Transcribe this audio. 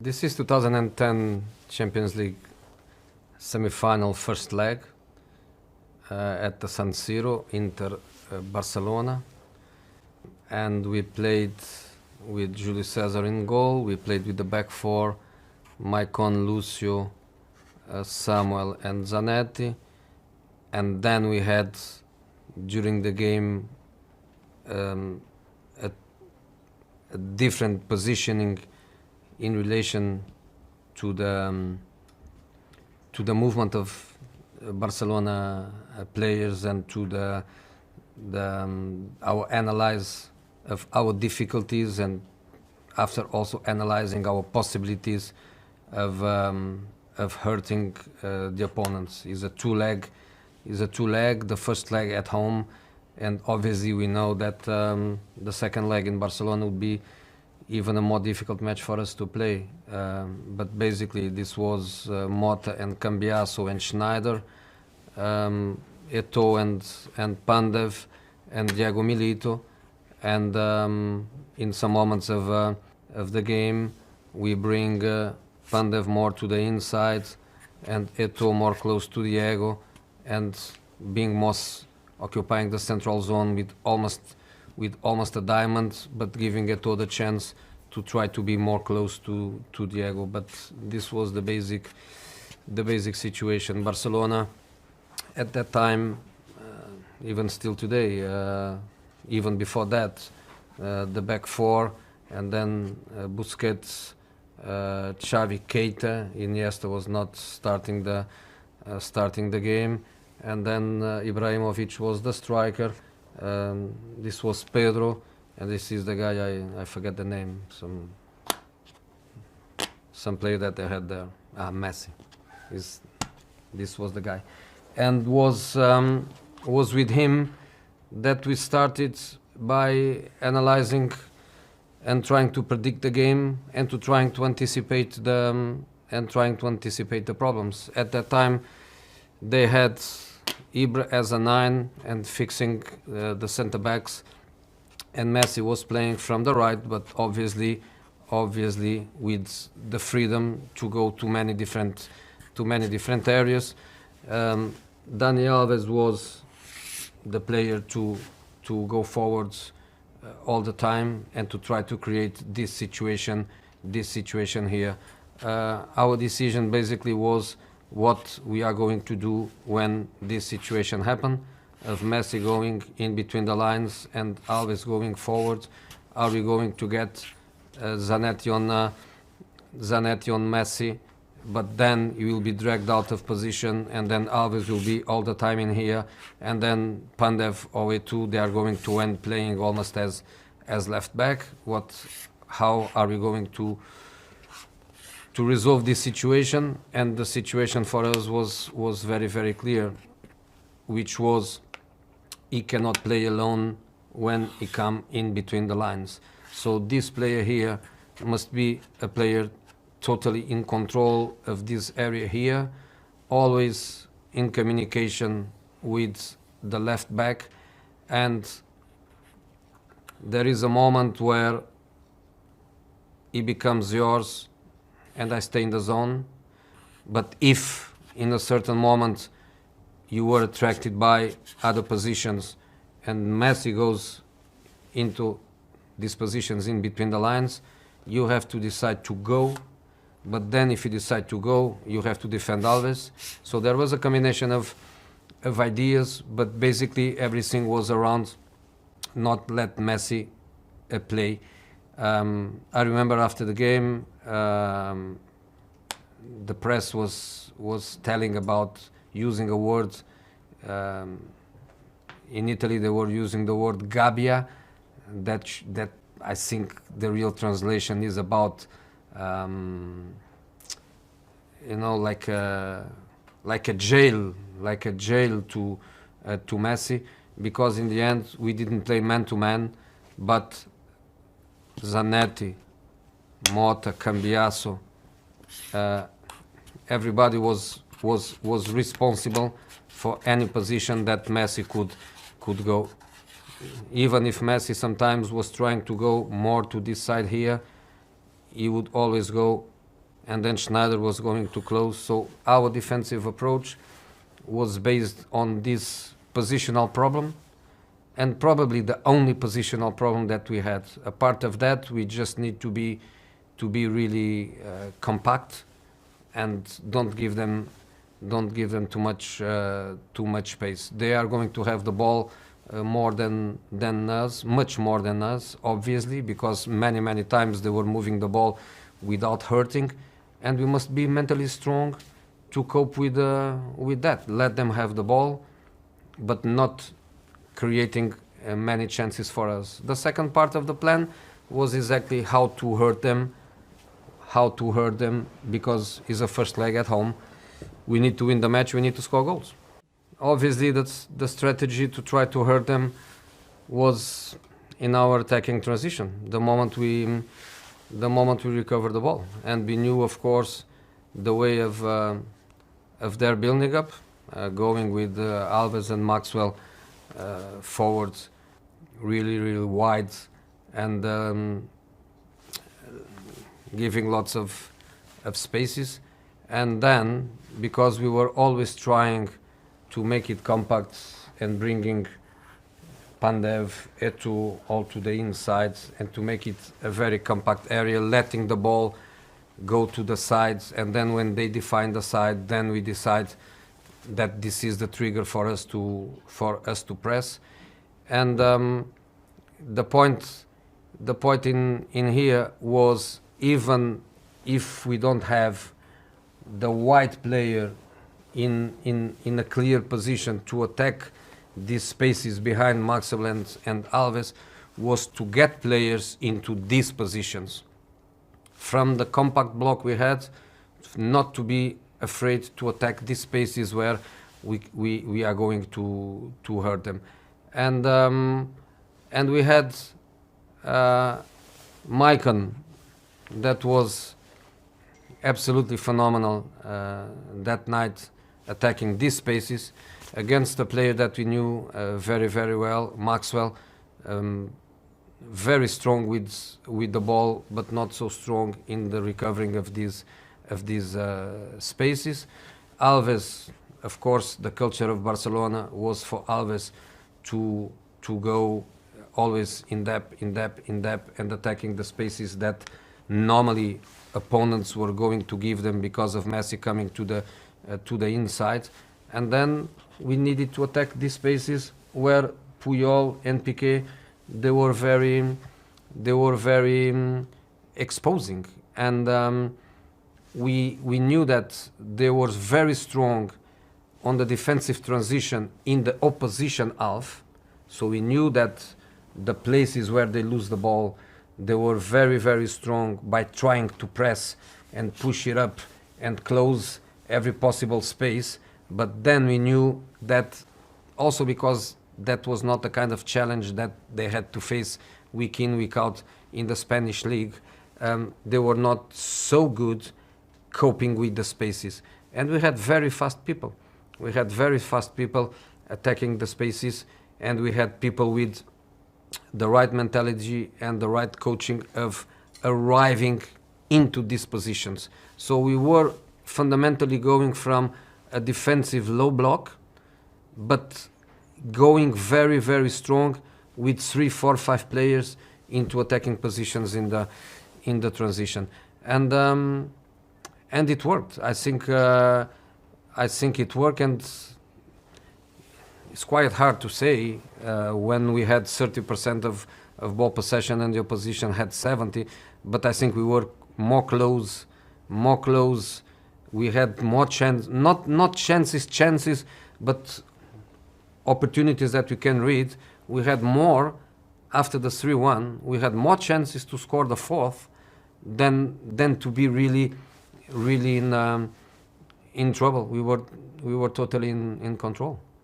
This is 2010 Champions League semi-final first leg at the San Siro, Inter Barcelona, and we played with Julio Cesar in goal. We played with the back four, Maicon, Lucio, Samuel and Zanetti, and then we had during the game a different positioning in relation to the movement of Barcelona players and to our analyze of our difficulties, and after also analyzing our possibilities of hurting the opponents. Is a two-leg. The first leg at home, and obviously we know that the second leg in Barcelona would be even a more difficult match for us to play. But basically this was Mota and Cambiaso and Schneider, Eto'o and Pandev and Diego Milito, and in some moments of the game we bring Pandev more to the inside and Eto'o more close to Diego, and being most occupying the central zone with almost a diamond, but giving Eto'o the chance to try to be more close to Diego. But this was the basic situation. Barcelona at that time, even still today, even before that, the back four, and then Busquets, Xavi, Keita. Iniesta was not starting the game, and then Ibrahimovic was the striker. This was Pedro, and this is the guy, I forget the name, some player that they had there. Messi. This was the guy, and was with him that we started by analyzing and trying to predict the game and trying to anticipate the problems. At that time, they had Ibra as a 9 and fixing the centre backs, and Messi was playing from the right, but obviously with the freedom to go to many different areas. Dani Alves was the player to go forwards all the time and to try to create this situation here. Our decision basically was what we are going to do when this situation happen, of Messi going in between the lines and Alves going forward. Are we going to get Zanetti on Messi, but then he will be dragged out of position, and then Alves will be all the time in here, and then Pandev or Eto'o, they are going to end playing almost as left back. How are we going to resolve this situation? And the situation for us was very, very clear, which was he cannot play alone when he come in between the lines. So this player here must be a player totally in control of this area here, always in communication with the left back, and there is a moment where he becomes yours and I stay in the zone. But if in a certain moment you were attracted by other positions and Messi goes into these positions in between the lines, you have to decide to go. But then if you decide to go, you have to defend Alves. So there was a combination of ideas, but basically everything was around not let Messi play. I remember after the game, the press was telling about using a word. In Italy, they were using the word gabbia. That I think the real translation is about, like a jail to Messi, because in the end we didn't play man to man, but Zanetti, Mota, Cambiaso, everybody was responsible for any position that Messi could go. Even if Messi sometimes was trying to go more to this side here, he would always go and then Schneider was going to close. So our defensive approach was based on this positional problem, and probably the only positional problem that we had. Apart of that, we just need to be really compact, and don't give them too much space. They are going to have the ball more than us, much more than us, obviously, because many times they were moving the ball without hurting, and we must be mentally strong to cope with that. Let them have the ball, but not creating many chances for us. The second part of the plan was exactly how to hurt them, because it's a first leg at home. We need to win the match, we need to score goals. Obviously, that's the strategy to try to hurt them was in our attacking transition, the moment we recover the ball. And we knew, of course, the way of their building up, going with Alves and Maxwell forwards, really wide, and giving lots of spaces. And then, because we were always trying to make it compact and bringing Pandev, Eto'o all to the inside, and to make it a very compact area, letting the ball go to the sides, and then when they define the side, then we decide that this is the trigger for us to press. And the point in here was, even if we don't have the white player in a clear position to attack these spaces behind Maxwell and Alves, was to get players into these positions. From the compact block we had, not to be afraid to attack these spaces where we are going to hurt them. And we had Maicon, that was absolutely phenomenal that night, attacking these spaces against a player that we knew very well, Maxwell. Very strong with the ball, but not so strong in the recovering of these spaces. Alves, of course, the culture of Barcelona was for Alves to go always in depth, and attacking the spaces that normally opponents were going to give them because of Messi coming to the inside. And then we needed to attack these spaces where Puyol and Piqué, they were very exposing, and we knew that they were very strong on the defensive transition in the opposition half. So we knew that the places where they lose the ball, they were very strong by trying to press and push it up and close every possible space. But then we knew that also, because that was not the kind of challenge that they had to face week in, week out in the Spanish league, they were not so good coping with the spaces. And we had very fast people. We had very fast people attacking the spaces, and we had people with the right mentality and the right coaching of arriving into these positions. So we were fundamentally going from a defensive low block, but going very strong with 3, 4, 5 players into attacking positions in the transition, and it worked. I think it worked, and it's quite hard to say when we had 30% of ball possession and the opposition had 70, but I think we were more close. We had more chance, not chances, but opportunities that we can read. We had more after the 3-1. We had more chances to score the fourth than to be really in trouble. We were totally in control.